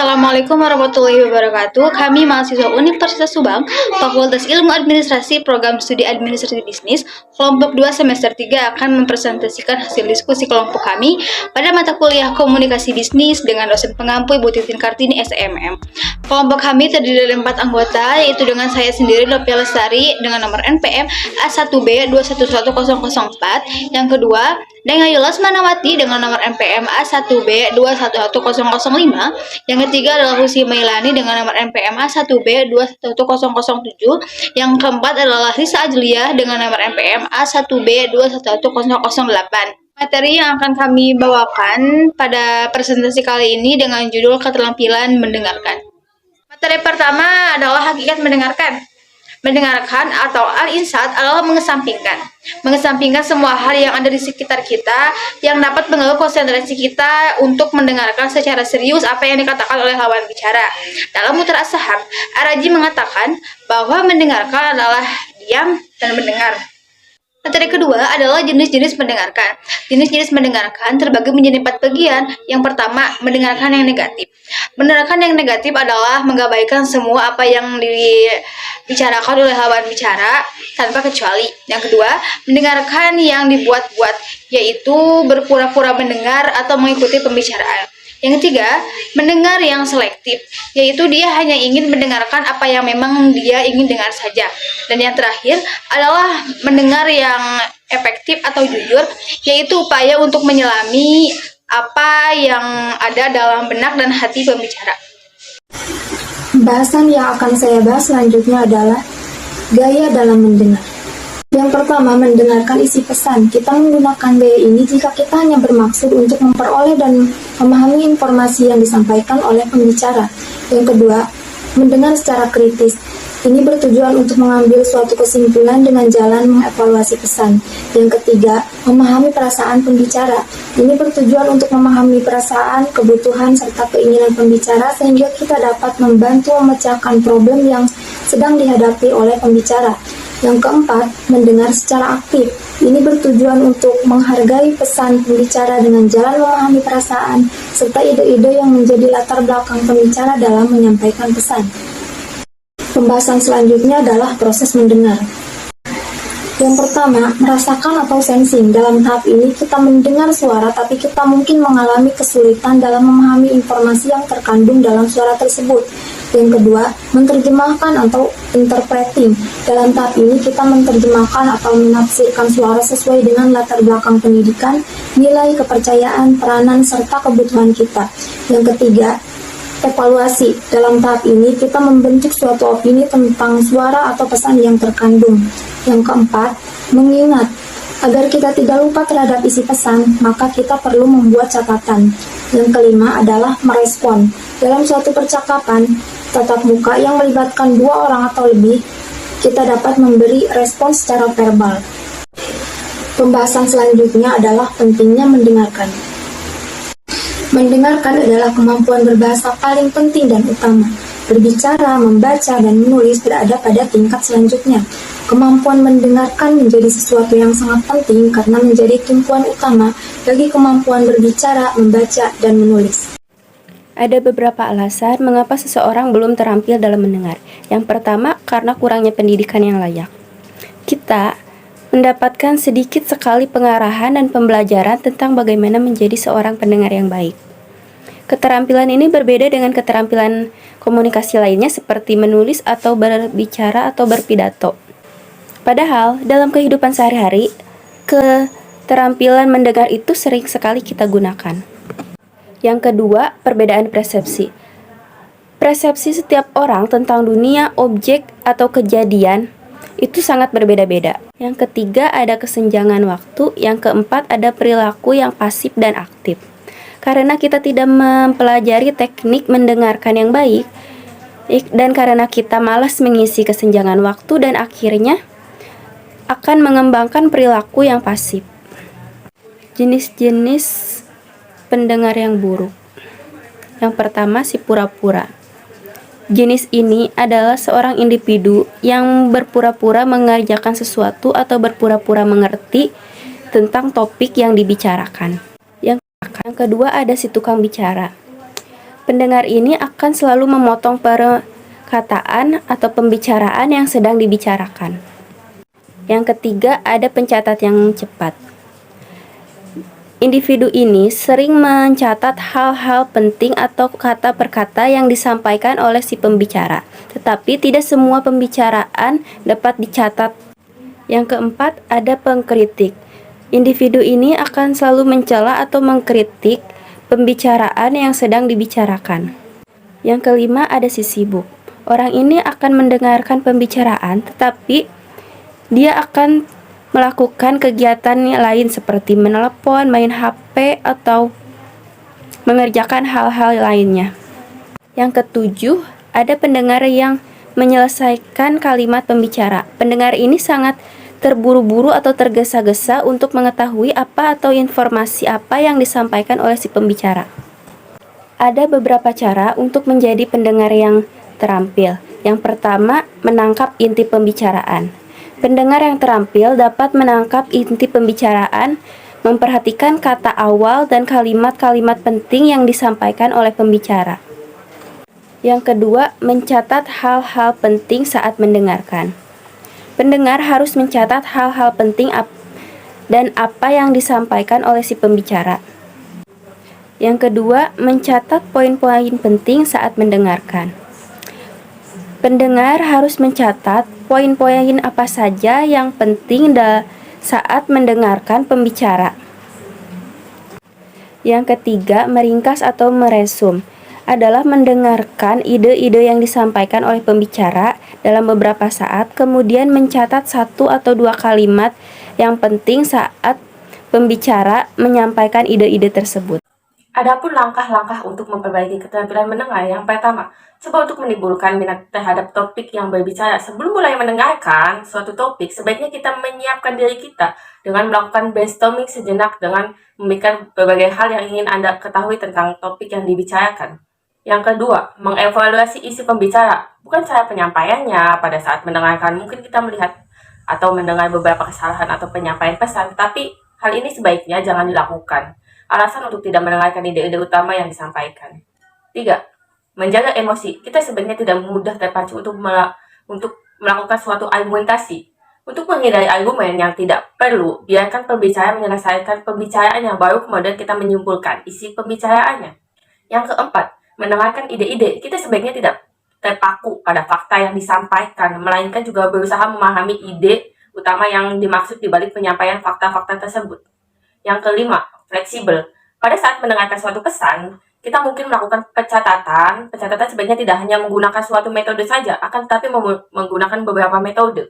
Assalamualaikum warahmatullahi wabarakatuh. Kami mahasiswa Universitas Subang, Fakultas Ilmu Administrasi, Program Studi Administrasi Bisnis, kelompok 2 semester 3 akan mempresentasikan hasil diskusi kelompok kami pada mata kuliah Komunikasi Bisnis dengan dosen pengampu Ibu Titin Kartini SMM. Kelompok kami terdiri dari 4 anggota, yaitu dengan saya sendiri Nopia Lestari dengan nomor NPM A1B 211004, yang kedua dengan Yulas Manawati dengan nomor NPM A1B 211005, yang ketiga adalah Husi Mailani dengan nomor NPM A1B 21007, yang keempat adalah Risa Ajliah dengan nomor NPM A1B 21008. Materi yang akan kami bawakan pada presentasi kali ini dengan judul keterampilan mendengarkan. Materi pertama adalah hakikat mendengarkan. Mendengarkan atau al-insat adalah mengesampingkan semua hal yang ada di sekitar kita yang dapat mengganggu konsentrasi kita untuk mendengarkan secara serius apa yang dikatakan oleh lawan bicara. Dalam Mutar As-Sahab, Ar-Razi mengatakan bahwa mendengarkan adalah diam dan mendengar. Materi kedua adalah jenis-jenis mendengarkan. Jenis-jenis mendengarkan terbagi menjadi 4 bagian. Yang pertama, mendengarkan yang negatif. Mendengarkan yang negatif adalah mengabaikan semua apa yang dibicarakan oleh lawan bicara tanpa kecuali. Yang kedua, mendengarkan yang dibuat-buat, yaitu berpura-pura mendengar atau mengikuti pembicaraan. Yang ketiga, mendengar yang selektif, yaitu dia hanya ingin mendengarkan apa yang memang dia ingin dengar saja. Dan yang terakhir adalah mendengar yang efektif atau jujur, yaitu upaya untuk menyelami apa yang ada dalam benak dan hati pembicara. Bahasan yang akan saya bahas selanjutnya adalah gaya dalam mendengar. Yang pertama, mendengarkan isi pesan. Kita menggunakan gaya ini jika kita hanya bermaksud untuk memperoleh dan memahami informasi yang disampaikan oleh pembicara. Yang kedua, mendengar secara kritis. Ini bertujuan untuk mengambil suatu kesimpulan dengan jalan mengevaluasi pesan. Yang ketiga, memahami perasaan pembicara. Ini bertujuan untuk memahami perasaan, kebutuhan, serta keinginan pembicara sehingga kita dapat membantu memecahkan problem yang sedang dihadapi oleh pembicara. Yang keempat, mendengar secara aktif. Ini bertujuan untuk menghargai pesan pembicara dengan jalan memahami perasaan serta ide-ide yang menjadi latar belakang pembicara dalam menyampaikan pesan. Pembahasan selanjutnya adalah proses mendengar. Yang pertama, merasakan atau sensing. Dalam tahap ini kita mendengar suara tapi kita mungkin mengalami kesulitan dalam memahami informasi yang terkandung dalam suara tersebut. Yang kedua, menerjemahkan atau interpreting. Dalam tahap ini kita menerjemahkan atau menafsirkan suara sesuai dengan latar belakang pendidikan, nilai, kepercayaan, peranan, serta kebutuhan kita. Yang ketiga, evaluasi. Dalam tahap ini kita membentuk suatu opini tentang suara atau pesan yang terkandung. Yang keempat, mengingat. Agar kita tidak lupa terhadap isi pesan, maka kita perlu membuat catatan. Yang kelima adalah merespon. Dalam suatu percakapan, tatap muka yang melibatkan 2 orang atau lebih, kita dapat memberi respon secara verbal. Pembahasan selanjutnya adalah pentingnya mendengarkan. Mendengarkan adalah kemampuan berbahasa paling penting dan utama. Berbicara, membaca, dan menulis berada pada tingkat selanjutnya. Kemampuan mendengarkan menjadi sesuatu yang sangat penting karena menjadi tumpuan utama bagi kemampuan berbicara, membaca, dan menulis. Ada beberapa alasan mengapa seseorang belum terampil dalam mendengar. Yang pertama, karena kurangnya pendidikan yang layak. Kita mendapatkan sedikit sekali pengarahan dan pembelajaran tentang bagaimana menjadi seorang pendengar yang baik. Keterampilan ini berbeda dengan keterampilan komunikasi lainnya seperti menulis atau berbicara atau berpidato. Padahal, dalam kehidupan sehari-hari, keterampilan mendengar itu sering sekali kita gunakan. Yang kedua, perbedaan persepsi. Persepsi setiap orang tentang dunia, objek, atau kejadian itu sangat berbeda-beda. Yang ketiga, ada kesenjangan waktu. Yang keempat, ada perilaku yang pasif dan aktif. Karena kita tidak mempelajari teknik mendengarkan yang baik, dan karena kita malas mengisi kesenjangan waktu dan akhirnya akan mengembangkan perilaku yang pasif. Jenis-jenis pendengar yang buruk. Yang pertama, si pura-pura. Jenis ini adalah seorang individu yang berpura-pura mengerjakan sesuatu atau berpura-pura mengerti tentang topik yang dibicarakan. Yang kedua, ada si tukang bicara. Pendengar ini akan selalu memotong perkataan atau pembicaraan yang sedang dibicarakan. Yang ketiga, ada pencatat yang cepat. Individu ini sering mencatat hal-hal penting atau kata per kata yang disampaikan oleh si pembicara, tetapi tidak semua pembicaraan dapat dicatat. Yang keempat, ada pengkritik. Individu ini akan selalu mencela atau mengkritik pembicaraan yang sedang dibicarakan. Yang kelima, ada si sibuk. Orang ini akan mendengarkan pembicaraan, tetapi dia akan melakukan kegiatan lain seperti menelepon, main HP, atau mengerjakan hal-hal lainnya. Yang ketujuh, ada pendengar yang menyelesaikan kalimat pembicara. Pendengar ini sangat terburu-buru atau tergesa-gesa untuk mengetahui apa atau informasi apa yang disampaikan oleh si pembicara. Ada beberapa cara untuk menjadi pendengar yang terampil. Yang pertama, menangkap inti pembicaraan. Pendengar yang terampil dapat menangkap inti pembicaraan, memperhatikan kata awal dan kalimat-kalimat penting yang disampaikan oleh pembicara. Yang kedua, mencatat hal-hal penting saat mendengarkan. Pendengar harus mencatat hal-hal penting dan apa yang disampaikan oleh si pembicara. Yang kedua, mencatat poin-poin penting saat mendengarkan. Pendengar harus mencatat poin-poin apa saja yang penting saat mendengarkan pembicara. Yang ketiga, meringkas atau meresum adalah mendengarkan ide-ide yang disampaikan oleh pembicara dalam beberapa saat, kemudian mencatat 1 atau 2 kalimat yang penting saat pembicara menyampaikan ide-ide tersebut. Adapun langkah-langkah untuk memperbaiki keterampilan mendengar, yang pertama, coba untuk menimbulkan minat terhadap topik yang berbicara. Sebelum mulai mendengarkan suatu topik, sebaiknya kita menyiapkan diri kita dengan melakukan brainstorming sejenak dengan memikirkan berbagai hal yang ingin Anda ketahui tentang topik yang dibicarakan. Yang kedua, mengevaluasi isi pembicara, bukan cara penyampaiannya. Pada saat mendengarkan, mungkin kita melihat atau mendengar beberapa kesalahan atau penyampaian pesan, tapi hal ini sebaiknya jangan dilakukan. Alasan untuk tidak mendengarkan ide-ide utama yang disampaikan. 3. Menjaga emosi. Kita sebenarnya tidak mudah terpacu untuk melakukan suatu argumentasi. Untuk menghindari argumen yang tidak perlu, biarkan pembicara menyelesaikan pembicaraannya, baru kemudian kita menyimpulkan isi pembicaraannya. Yang keempat, mendengarkan ide-ide. Kita sebaiknya tidak terpaku pada fakta yang disampaikan, melainkan juga berusaha memahami ide utama yang dimaksud di balik penyampaian fakta-fakta tersebut. Yang kelima, fleksibel. Pada saat mendengarkan suatu pesan, kita mungkin melakukan pencatatan. Pencatatan sebenarnya tidak hanya menggunakan suatu metode saja, akan tetapi menggunakan beberapa metode.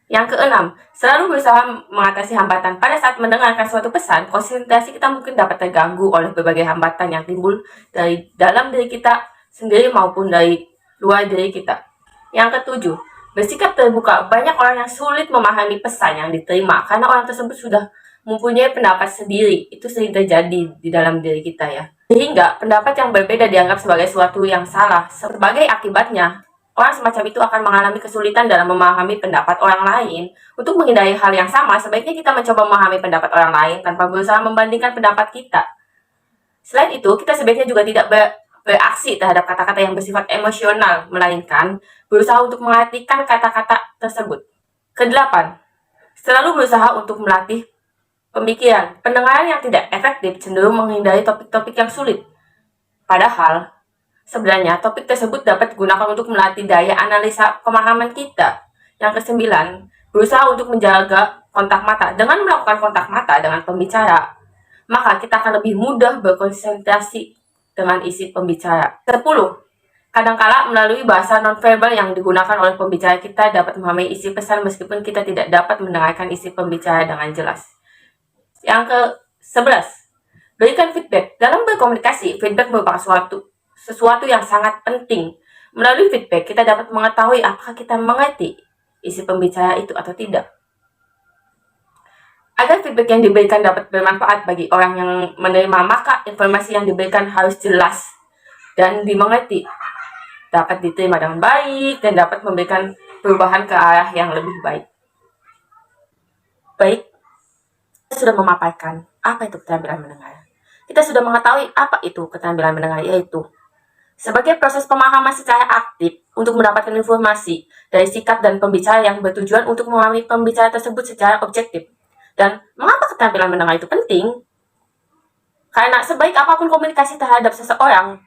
Yang keenam, selalu berusaha mengatasi hambatan. Pada saat mendengarkan suatu pesan, konsentrasi kita mungkin dapat terganggu oleh berbagai hambatan yang timbul dari dalam diri kita sendiri maupun dari luar diri kita. Yang ketujuh, bersikap terbuka. Banyak orang yang sulit memahami pesan yang diterima karena orang tersebut sudah mempunyai pendapat sendiri. Itu sering terjadi di dalam diri kita ya. Sehingga pendapat yang berbeda dianggap sebagai sesuatu yang salah. Sebagai akibatnya, orang semacam itu akan mengalami kesulitan dalam memahami pendapat orang lain. Untuk menghindari hal yang sama, sebaiknya kita mencoba memahami pendapat orang lain tanpa berusaha membandingkan pendapat kita. Selain itu, kita sebaiknya juga tidak beraksi terhadap kata-kata yang bersifat emosional, melainkan berusaha untuk mengartikan kata-kata tersebut. Kedelapan, selalu berusaha untuk melatih pemikiran. Pendengaran yang tidak efektif cenderung menghindari topik-topik yang sulit. Padahal, sebenarnya topik tersebut dapat digunakan untuk melatih daya analisa pemahaman kita. Yang kesembilan, berusaha untuk menjaga kontak mata. Dengan melakukan kontak mata dengan pembicara, maka kita akan lebih mudah berkonsentrasi dengan isi pembicara. 10. Kadangkala melalui bahasa nonverbal yang digunakan oleh pembicara kita dapat memahami isi pesan meskipun kita tidak dapat mendengarkan isi pembicara dengan jelas. Yang ke-11, berikan feedback. Dalam berkomunikasi, feedback merupakan sesuatu yang sangat penting. Melalui feedback, kita dapat mengetahui apakah kita mengerti isi pembicara itu atau tidak. Agar feedback yang diberikan dapat bermanfaat bagi orang yang menerima, maka informasi yang diberikan harus jelas dan dimengerti, dapat diterima dengan baik, dan dapat memberikan perubahan ke arah yang lebih baik. Baik, kita sudah memaparkan apa itu keterampilan mendengar. Kita sudah mengetahui apa itu keterampilan mendengar, yaitu Sebagai proses pemahaman secara aktif untuk mendapatkan informasi dari sikap dan pembicara yang bertujuan untuk memahami pembicara tersebut secara objektif. Dan mengapa keterampilan mendengar itu penting? Karena sebaik apapun komunikasi terhadap seseorang,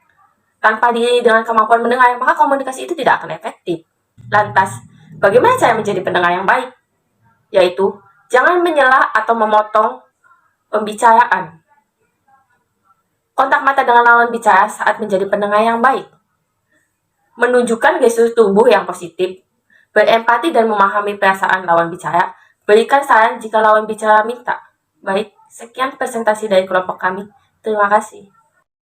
tanpa diiringi dengan kemampuan mendengar, maka komunikasi itu tidak akan efektif. Lantas, bagaimana cara menjadi pendengar yang baik? Yaitu, jangan menyela atau memotong pembicaraan. Kontak mata dengan lawan bicara saat menjadi pendengar yang baik. Menunjukkan gestur tubuh yang positif, berempati dan memahami perasaan lawan bicara, berikan saran jika lawan bicara minta. Baik, sekian presentasi dari kelompok kami. Terima kasih.